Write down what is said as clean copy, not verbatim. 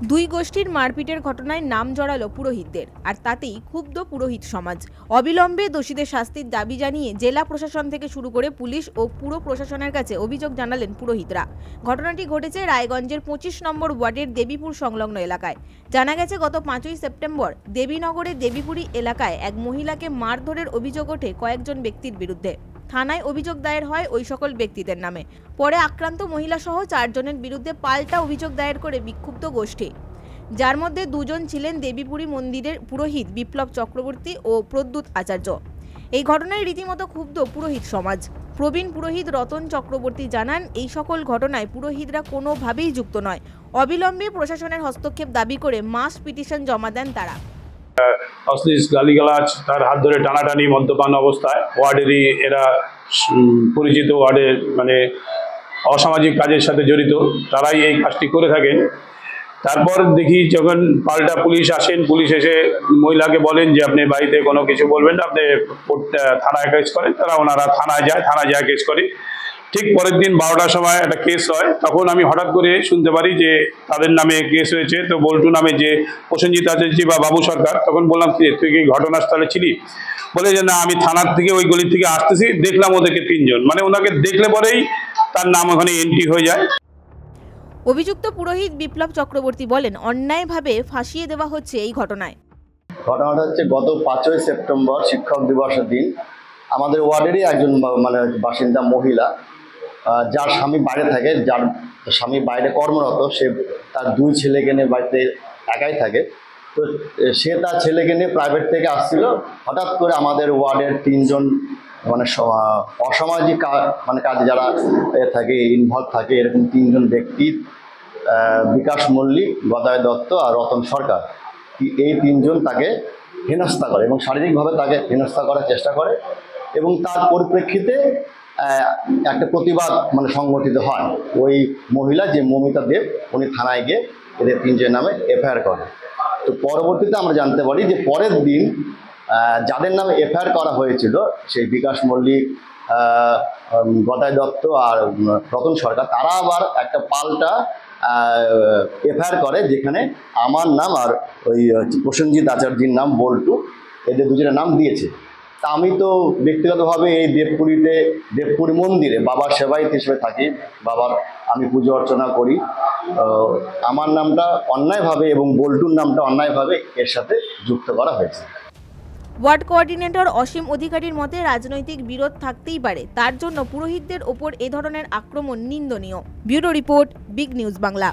দুই গোষ্ঠীর মারপিটের ঘটনায় নাম জড়ালো পুরোহিতদের, আর তাতেই ক্ষুব্ধ পুরোহিত সমাজ। অবিলম্বে দোষীদের শাস্তির দাবি জানিয়ে জেলা প্রশাসন থেকে শুরু করে পুলিশ ও পুর প্রশাসনের কাছে অভিযোগ জানালেন পুরোহিতরা। ঘটনাটি ঘটেছে রায়গঞ্জের 25 নম্বর ওয়ার্ডের দেবীপুর সংলগ্ন এলাকায়। জানা গেছে, গত 5ই সেপ্টেম্বর দেবীনগরের দেবীপুরি এলাকায় এক মহিলাকে মারধরের অভিযোগ ওঠে কয়েকজন ব্যক্তির বিরুদ্ধে। থানায় অভিযোগ দায়ের হয় ওই সকল ব্যক্তিদের নামে। পরে আক্রান্ত মহিলা সহ 4 জনের বিরুদ্ধে পাল্টা অভিযোগ দায়ের করে বিক্ষুব্ধ গোষ্ঠী, যার মধ্যে 2 জন ছিলেন দেবীপুরি মন্দিরের পুরোহিত বিপ্লব চক্রবর্তী ও প্রদ্যুৎ আচার্য। এই ঘটনায় রীতিমতো ক্ষুব্ধ পুরোহিত সমাজ। প্রবীণ পুরোহিত রতন চক্রবর্তী জানান, এই সকল ঘটনায় পুরোহিতরা কোনোভাবেই যুক্ত নয়। অবিলম্বে প্রশাসনের হস্তক্ষেপ দাবি করে মাস পিটিশন জমা দেন তারা। অশ্লীল গালিগালাজ, তার হাত ধরে টানাটানি, মদ্যপান অবস্থায় ওয়ার্ডেরই এরা পরিচিত, ওয়ার্ডের মানে অসামাজিক কাজের সাথে জড়িত, তারাই এই কাজটি করে থাকেন। তারপর দেখি যখন পাল্টা পুলিশ আসেন, পুলিশ এসে মহিলাকে বলেন যে আপনি বাড়িতে কোনো কিছু বলবেন না, আপনি থানায় কেস করেন। ওনারা থানায় যায় কেস করে। ঠিক পরের দিন 12টার সময় একটা কেস হয়। তখন আমি হঠাৎ করে শুনতে পারি যে তাদের নামে কেস হয়েছে। তো বল্টু নামে যে প্রসেনজিৎ আচার্য বা বাবু সরকার, তখন বললাম তুই কি ঘটনাস্থলে ছিলি? বলে যে না, আমি থানার থেকে ওই গলি থেকে আসতেছি, দেখলাম ওদেরকে 3 জন, মানে ওনাকে দেখলে পরেই তার নাম ওখানে এন্ট্রি হয়ে যায়। অভিযুক্ত পুরোহিত বিপ্লব চক্রবর্তী বলেন, অন্যায়ভাবে ফাঁসিয়ে দেওয়া হচ্ছে এই ঘটনায়। ঘটনাটা হচ্ছে গত 5ই সেপ্টেম্বর শিক্ষক দিবসের দিন আমাদের ওয়ার্ডেরই একজন মানে বাসিন্দা মহিলা, যার স্বামী বাইরে থাকে, যার স্বামী বাইরে কর্মরত, সে তার 2 ছেলেকে নিয়ে বাড়িতে একাই থাকে। তো সে তার ছেলেকে নিয়ে প্রাইভেট থেকে আসছিল। হঠাৎ করে আমাদের ওয়ার্ডের 3 জন মানে অসামাজিক মানে কাজে যারা থাকে, ইনভলভ থাকে, এরকম 3 জন ব্যক্তি, বিকাশ মল্লিক, গদাই দত্ত আর রতন সরকার, এই 3 জন তাকে হেনস্থা করে এবং শারীরিকভাবে তাকে হেনস্থা করার চেষ্টা করে। এবং তার পরিপ্রেক্ষিতে একটা প্রতিবাদ মানে সংগঠিত হয়। ওই মহিলা যে মমিতা দেব, উনি থানায় গিয়ে এদের 3 জনের নামে এফআইআর করে। তো পরবর্তীতে আমরা জানতে পারি যে পরের দিন যাদের নামে এফআইআর করা হয়েছিল, সেই বিকাশ মল্লিক, গদাই দত্ত আর রতন সরকার, তারা আবার একটা পাল্টা এফআইআর করে, যেখানে আমার নাম আর ওই প্রসেনজিৎ আচার্যের নাম বল্টু, এদের 2 জনের নাম দিয়েছে। তা আমি তো ব্যক্তিগতভাবে এই দেবপুরি মন্দিরে বাবার সেবায়িত হিসেবে থাকি, বাবার আমি পুজো অর্চনা করি। আমার নামটা অন্যায়ভাবে এবং বল্টুর নামটা অন্যায়ভাবে এর সাথে যুক্ত করা হয়েছে। ওয়ার্ড কোঅর্ডিনেটর অসীম অধিকারীর মতে, রাজনৈতিক বিরোধ থাকতেই পারে, তার জন্য পুরোহিতদের ওপর এ ধরনের আক্রমণ নিন্দনীয়। Bureau report, big news Bangla.